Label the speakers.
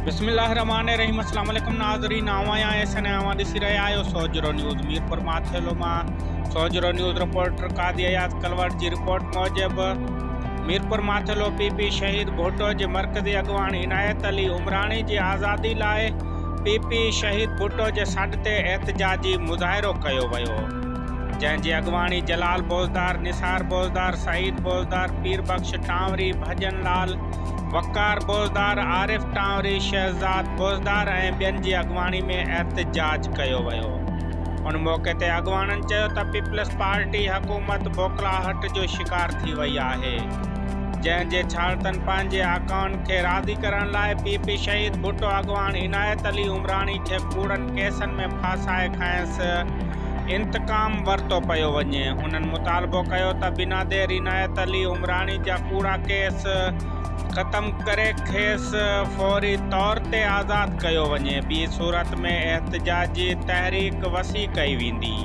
Speaker 1: बिस्मिल्लाहिर्रहमानिर्रहीम। अस्सलाम वालेकुम नाज़रीन। आवां ऐसे नया दिसी रहा आयो सोजरो न्यूज़ मीरपुर माथेलो मां सोजरो न्यूज़ रिपोर्टर कादी अयाज कलवट जी रिपोर्ट मूजिब मीरपुर माथेलो पीपी शहीद भुट्टो जे मरकज़ी अगवान इनायत अली उमरानी जी आज़ादी लाए पीपी शहीद भुट्टो जे सॾ ते एहतजाजी मुज़ाहिरो कयो वियो, जंहिंजी अगवानी जलाल बोज़दार, निसार बोज़दार, सईद बोज़दार, पीर बख्श टांवरी, भजन लाल, वकार बोज़दार, आरिफ टांवरी, शहजाद बोज़दार ऐं ॿियनि जी अगवानी में एहतजाज कयो वियो। उन मौक़े ते अगवाननि चयो त पीपल्स पार्टी हुकूमत बोखलाहट जो शिकार थी वई आहे, जंहिंजे छाड़तनि पंहिंजे आकाउनि खे राज़ी करण लाइ पीपी शहीद भुट्टो अगवान इनायत अली उमरानी खे कूड़नि केसनि में फासाए खंयसि इंतकाम वरितो पियो वञे। हुननि मुतालबो कयो त बिना देर इनायत अली उमरानी जा कूड़ा केस ख़त्म करे खेसि फौरी तौर ते आज़ाद कयो वञे, ॿी सूरत में एहतजाजी तहरीक वसी कई वेंदी।